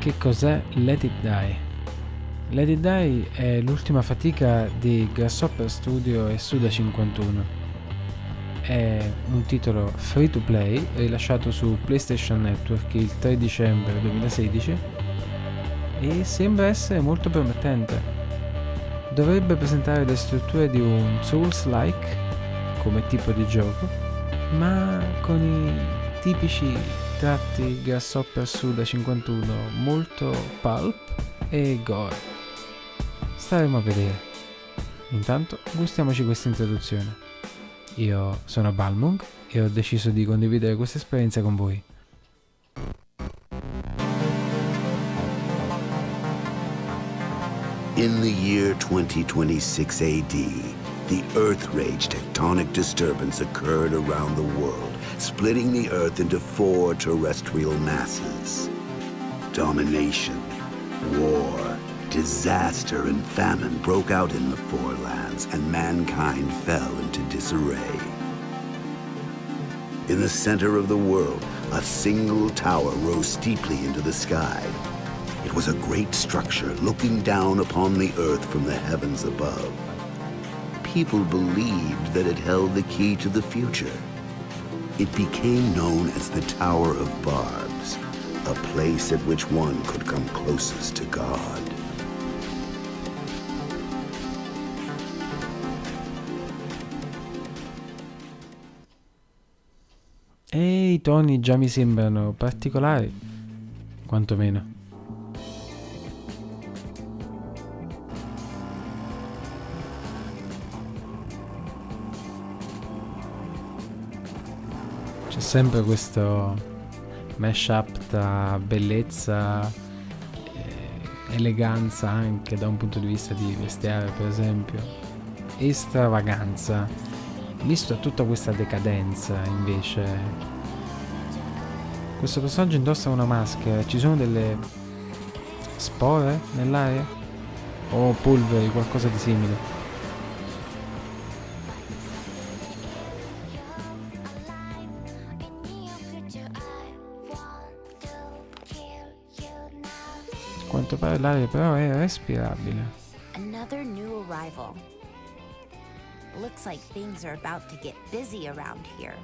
Che cos'è Let It Die? Let It Die è l'ultima fatica di Grasshopper Studio e Suda51. È un titolo free to play rilasciato su PlayStation Network il 3 dicembre 2016 e sembra essere molto promettente. Dovrebbe presentare le strutture di un Souls-like come tipo di gioco, ma con i tipici tratti Grasshopper Suda51, molto pulp e gore. Staremo a vedere. Intanto gustiamoci questa introduzione. Io sono Balmung e ho deciso di condividere questa esperienza con voi. In the year 2026 AD, the Earth Rage tectonic disturbance occurred around the world, splitting the Earth into 4 terrestrial masses. Domination, war, disaster, and famine broke out in the Four Lands, and mankind fell into disarray. In the center of the world, a single tower rose steeply into the sky. It was a great structure looking down upon the earth from the heavens above. People believed that it held the key to the future. It became known as the Tower of Barbs, a place at which one could come closest to God. E i toni già mi sembrano particolari, quantomeno. C'è sempre questo mashup tra bellezza, eleganza anche da un punto di vista di vestiario, per esempio, e stravaganza, visto a tutta questa decadenza. Invece questo personaggio indossa una maschera. Ci sono delle spore nell'aria o polveri, qualcosa di simile. A quanto pare l'aria però è respirabile. Another new arrival. Looks like things are about to get busy around here.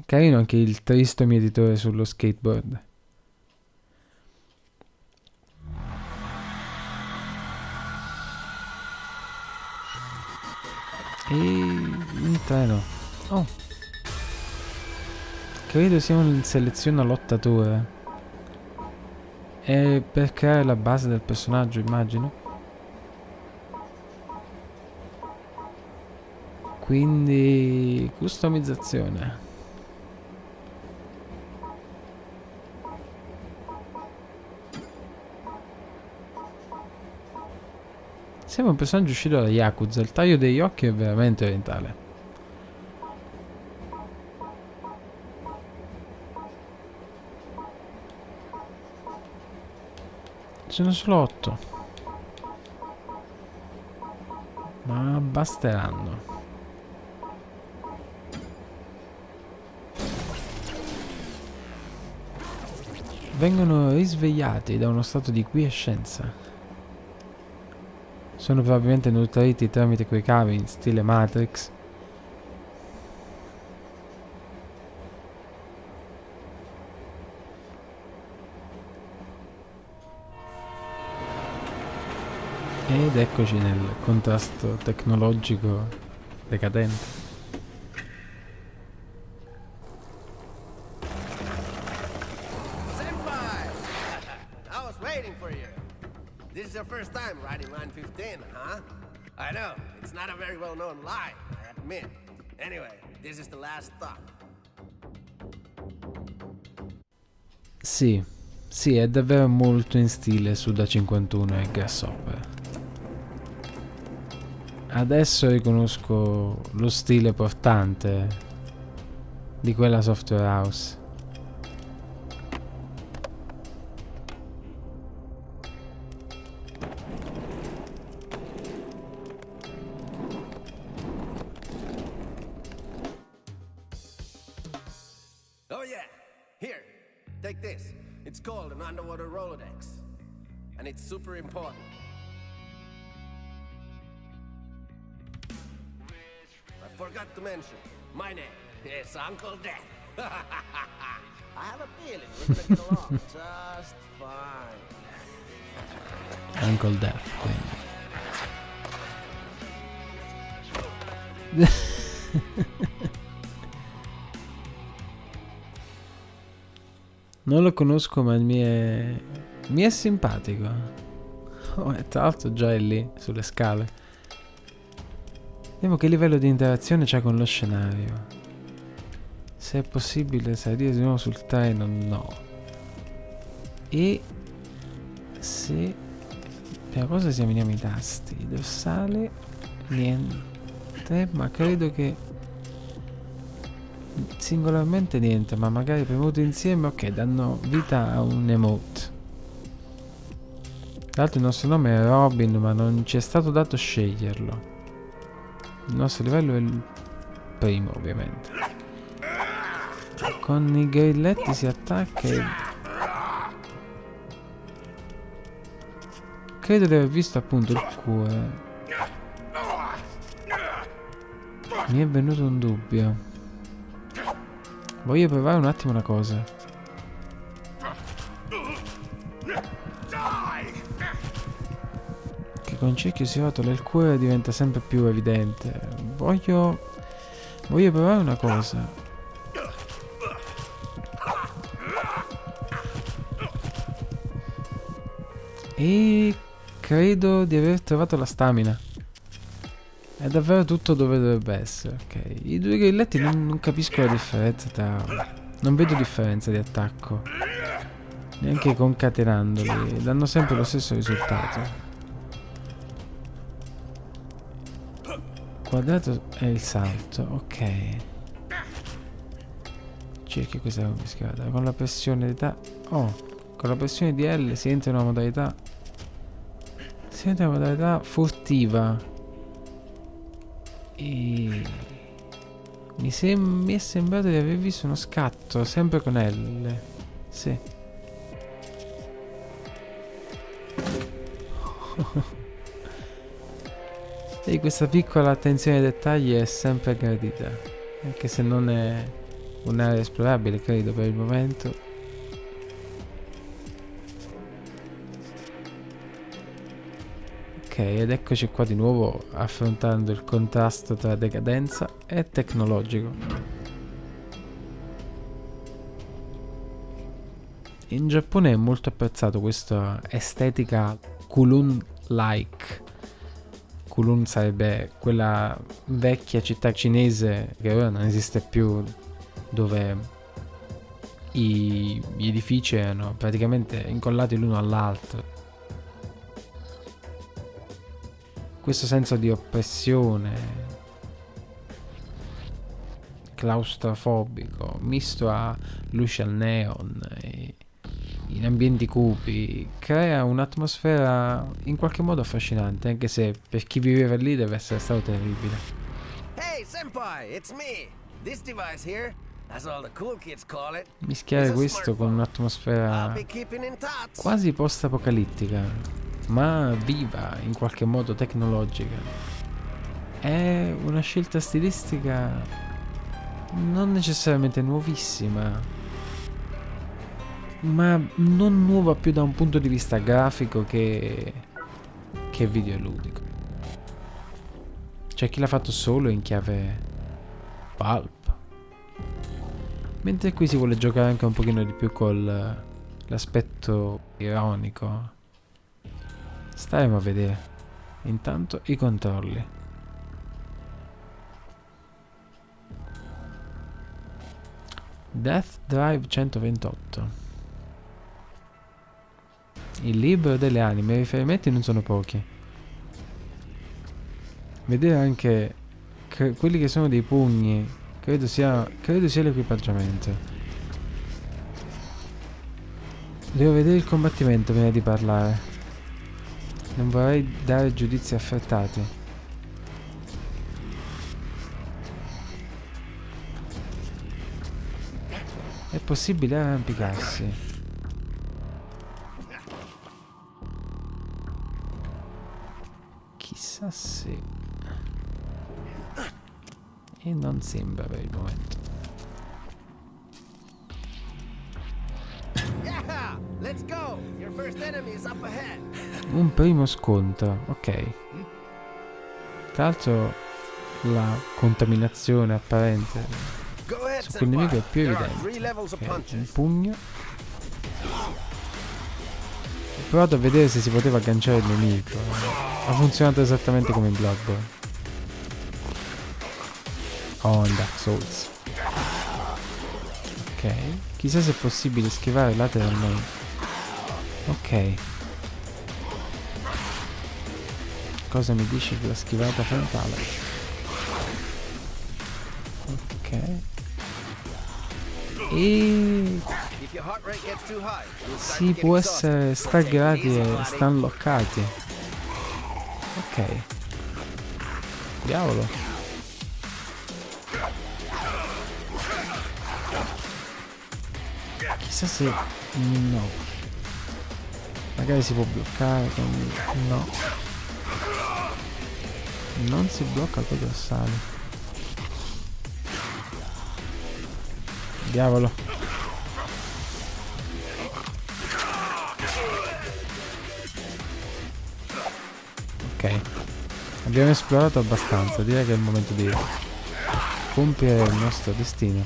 Carino anche il tristo mietitore sullo skateboard. E un treno. Oh, credo sia un seleziona lottatore. È per creare la base del personaggio, immagino. Quindi customizzazione. Sembra un personaggio uscito da Yakuza. Il taglio degli occhi è veramente orientale. Ce ne sono solo 8. Ma basteranno. Vengono risvegliati da uno stato di quiescenza. Sono probabilmente nutriti tramite quei cavi in stile Matrix. Ed eccoci nel contrasto tecnologico decadente. Senpai! I was waiting for you. This is your first time riding Line 15, huh? I know, it's not a very well-known line, I admit. Anyway, this is the last stop. Sì, è davvero molto in stile Suda51 e Grasshopper. Adesso riconosco lo stile portante di quella software house. Oh yeah, here, take this. It's called an underwater Rolodex. And it's super important. I forgot to mention, my name is Uncle Death. I have a feeling we're gonna get along just fine. Uncle Death, quindi. Non lo conosco, ma mi è simpatico. Oh, e tra l'altro già è lì sulle scale. Vediamo che livello di interazione c'è con lo scenario. Se è possibile salire di nuovo sul treno, no. E se per cosa esaminiamo i tasti? Dorsale, niente, ma credo che singolarmente niente, ma magari premuto insieme, ok, danno vita a un emote. Tra l'altro il nostro nome è Robin, ma non ci è stato dato sceglierlo. Il nostro livello è il primo, ovviamente. Con i grilletti si attacca e... credo di aver visto appunto il cuore. Mi è venuto un dubbio. Voglio provare un attimo una cosa. Che con cerchio si rotola il cuore diventa sempre più evidente. Voglio provare una cosa. E credo di aver trovato la stamina. È davvero tutto dove dovrebbe essere. Ok, i due grilletti non capisco la differenza tra... non vedo differenza di attacco. Neanche concatenandoli. Danno sempre lo stesso risultato. Quadrato è il salto. Ok. Cerchio questa confiscata. Con la pressione di con la pressione di L si entra in una modalità... si entra in una modalità furtiva. E mi è sembrato di aver visto uno scatto sempre con L. Sì. E questa piccola attenzione ai dettagli è sempre gradita, anche se non è un'area esplorabile, credo, per il momento. Ok, ed eccoci qua di nuovo affrontando il contrasto tra decadenza e tecnologico. In Giappone è molto apprezzato questa estetica Kulun-like. Kulun sarebbe quella vecchia città cinese che ora non esiste più, dove gli edifici erano praticamente incollati l'uno all'altro. Questo senso di oppressione claustrofobico misto a luci al neon e in ambienti cupi crea un'atmosfera in qualche modo affascinante, anche se per chi viveva lì deve essere stato terribile. Hey, senpai, it's me. This device here, as all the cool kids call it, Mischiare questo con un'atmosfera I'll be keeping in touch. quasi post-apocalittica, ma viva, in qualche modo tecnologica. È una scelta stilistica non necessariamente nuovissima, ma non nuova più da un punto di vista grafico che videoludico. C'è chi l'ha fatto solo in chiave pulp, mentre qui si vuole giocare anche un pochino di più con l'aspetto ironico. Staremo a vedere. Intanto i controlli. Death Drive 128. Il libro delle anime. I riferimenti non sono pochi. Vedere anche quelli che sono dei pugni Credo sia l'equipaggiamento. Devo vedere il combattimento prima di parlare. Non vorrei dare giudizi affrettati. È possibile arrampicarsi. Chissà se... E non sembra per il momento. Yeah, let's go. Your first enemy is up ahead. Un primo scontro, ok. Tra l'altro la contaminazione apparente Go ahead, su quel nemico è più There are evidente. 3 levels of Ok, un punches. pugno. Ho provato a vedere se si poteva agganciare il nemico. Ha funzionato esattamente come in Bloodborne. Oh, in Dark Souls. Ok. Chissà se è possibile schivare lateralmente. Ok. Cosa mi dici della schivata frontale? Ok. E If your heart rate gets too high, you'll start si to get può exhausted. essere So take it staggati easy, e buddy. stanloccati. Ok. Diavolo. Chissà se... No. Magari si può bloccare con... No. Non si blocca col dorsale. Diavolo. Ok. Abbiamo esplorato abbastanza. Direi che è il momento di compiere il nostro destino.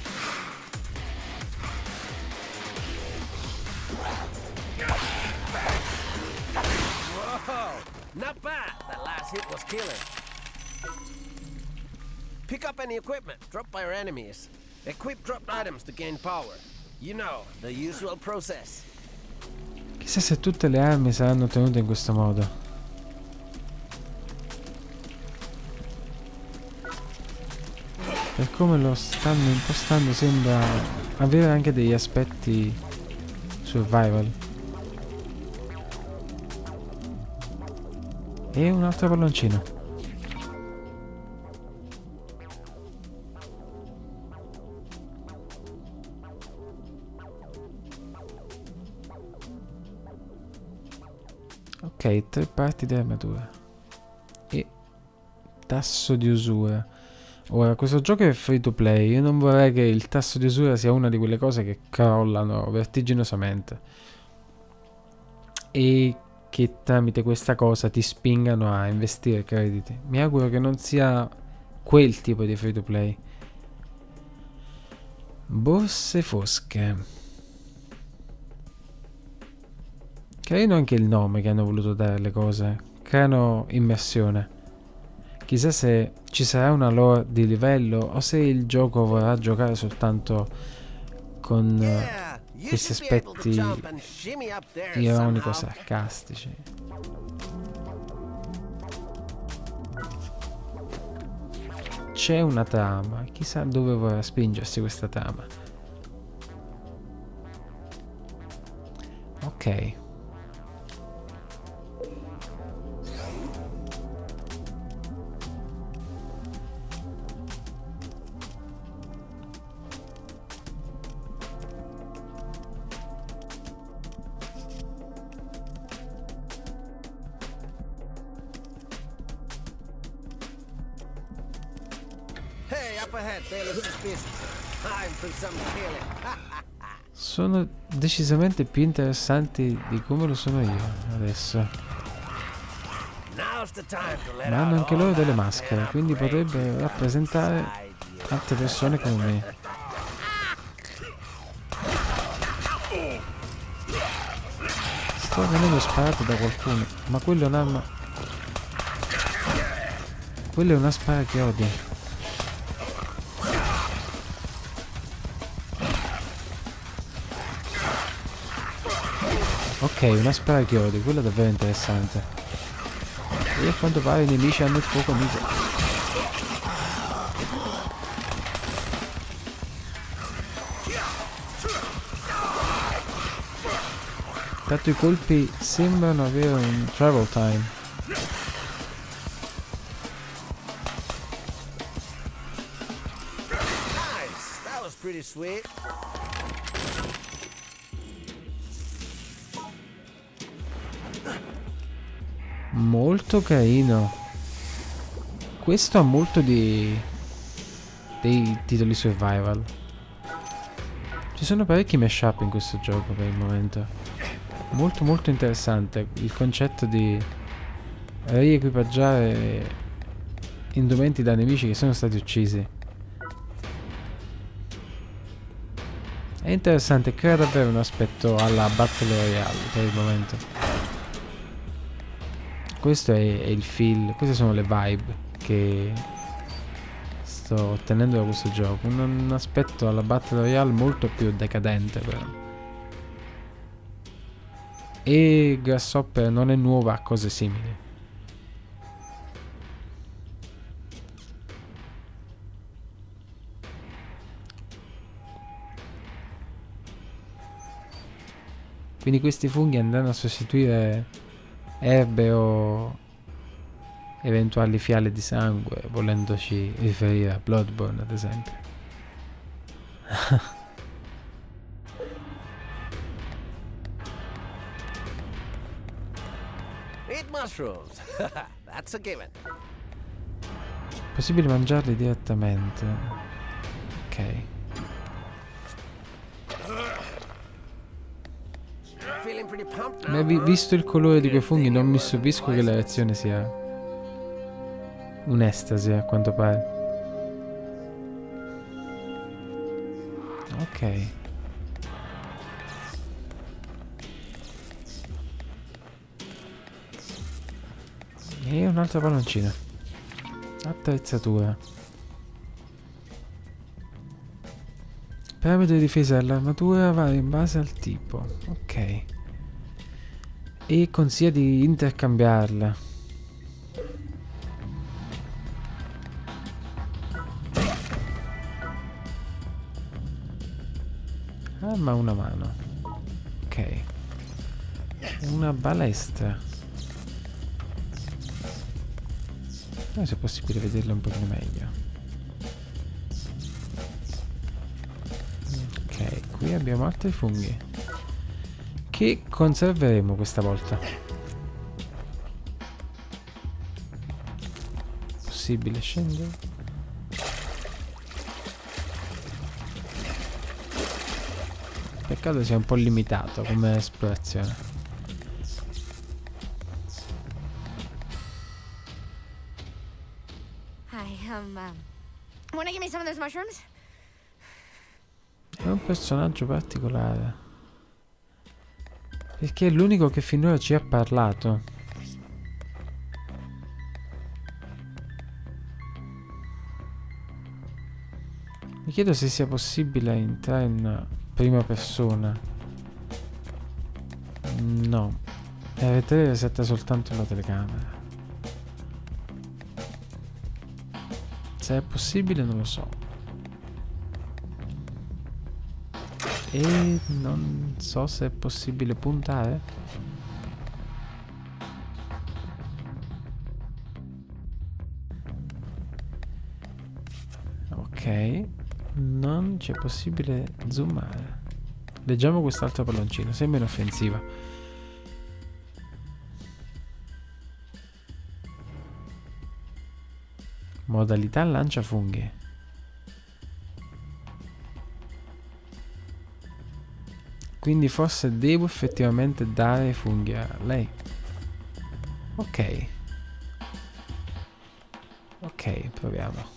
Whoa, not bad. That last hit was killer. Pick up any equipment dropped by our enemies. Equip dropped items to gain power. You know, the usual process. Chissà se tutte le armi saranno ottenute in questo modo. Per come lo stanno impostando sembra avere anche degli aspetti survival. E un altro palloncino. Ok, 3 parti di armatura. E tasso di usura. Ora, questo gioco è free to play. Io non vorrei che il tasso di usura sia una di quelle cose che crollano vertiginosamente e che tramite questa cosa ti spingano a investire crediti. Mi auguro che non sia quel tipo di free to play. Borse fosche. Carino anche il nome che hanno voluto dare alle cose. Creano immersione. Chissà se ci sarà una lore di livello o se il gioco vorrà giocare soltanto con Yeah, you questi should be able to aspetti jump and shimmy up there ironico-sarcastici. C'è una trama, chissà dove vorrà spingersi questa trama. Ok. Hey, up ahead, they look suspicious. Time for some killing. Sono decisamente più interessanti di come lo sono io adesso. Now's the time to let Ma hanno out anche all loro delle that maschere, pent-up quindi rage potrebbero you got rappresentare inside you. altre persone come me. Sto venendo sparato da qualcuno, ma quello è un'arma. Quello è una sparachiodi. Ok, una sparachiodi, quello è davvero interessante. E a quanto pare i nemici hanno il fuoco amico. Intanto i colpi sembrano avere un travel time. Nice! That was pretty sweet. Molto carino. Questo ha molto dei titoli survival. Ci sono parecchi mashup in questo gioco per il momento. Molto molto interessante il concetto di riequipaggiare indumenti da nemici che sono stati uccisi. È interessante, crea davvero un aspetto alla Battle Royale per il momento. Questo è il feel, queste sono le vibe che sto ottenendo da questo gioco. Un aspetto alla Battle Royale molto più decadente però. E Grasshopper non è nuova a cose simili. Quindi questi funghi andranno a sostituire erbe o eventuali fiale di sangue, volendoci riferire a Bloodborne ad esempio. Eat mushrooms. That's a given. Possibile mangiarli direttamente. Ok. Feeling pretty pumped Ma now, huh? visto il colore di quei funghi non mi stupisco che la reazione sia un'estasi a quanto pare. Ok. E un'altra palloncina. Attrezzatura. Parametri di difesa dell'armatura varia in base al tipo. Ok. E consiglia di intercambiarla. Arma a una mano. Ok. Una balestra. Non so se è possibile vederla un pochino meglio. Ok, qui abbiamo altri funghi che conserveremo questa volta. Possibile scendere? Peccato sia un po' limitato come esplorazione. Hi, wanna give me some of those mushrooms? È un personaggio particolare. Perché è l'unico che finora ci ha parlato. Mi chiedo se sia possibile entrare in prima persona. No. R3 resetta soltanto la telecamera. Se è possibile non lo so. E non so se è possibile puntare. Ok. Non c'è possibile zoomare. Leggiamo quest'altro palloncino. Sembra inoffensiva. Modalità lancia funghi. Quindi forse devo effettivamente dare i funghi a lei. Ok. Ok, proviamo.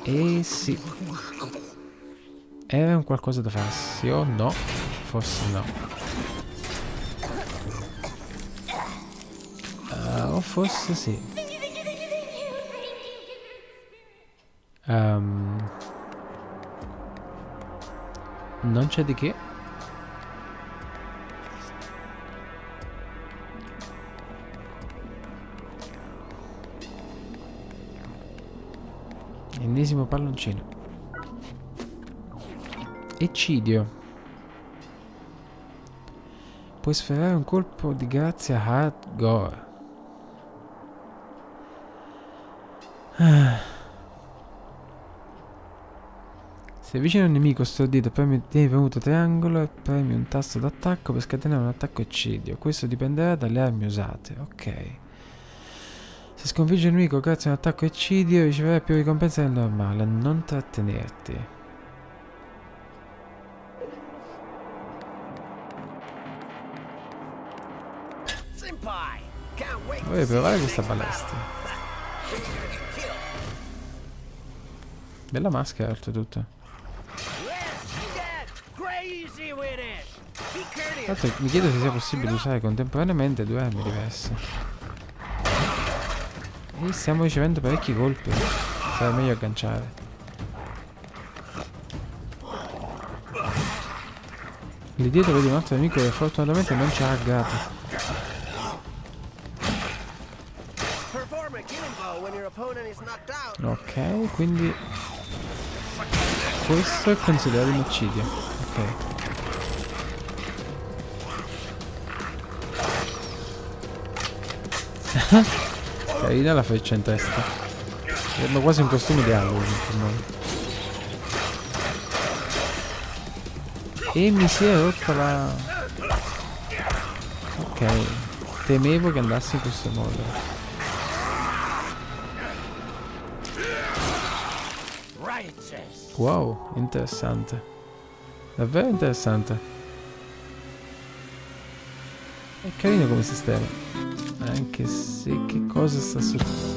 E sì. Era un qualcosa da farsi o no? Forse no. O forse sì. Non c'è di che. Ennesimo palloncino. Eccidio. Puoi sferrare un colpo di grazia hardcore. Se avvicina un nemico stordito, premi premuto triangolo e premi un tasto d'attacco per scatenare un attacco eccidio. Questo dipenderà dalle armi usate. Ok. Se sconfigge il nemico grazie a un attacco eccidio, riceverai più ricompense del normale. Non trattenerti. Senpai, can't wait to Vorrei see provare your questa next balestra. battle. You're gonna get killed. Bella maschera, oltretutto. Let's get crazy with it. Be courteous. Tra l'altro mi chiedo se sia possibile usare contemporaneamente due armi diverse. E stiamo ricevendo parecchi colpi. Sarà meglio agganciare. Lì dietro vedi un altro nemico che fortunatamente non ci ha aggato. Perform a killing blow when your opponent is knocked out. Ok, quindi questo è considerato un eccidio. Ok. Carina la freccia in testa. Sembra quasi un costume di Halloween per noi. E mi si è rotta la... Ok. Temevo che andasse in questo modo. Righteous. Wow, interessante. Davvero interessante. È carino come sistema. Anche se che cosa sta succedendo?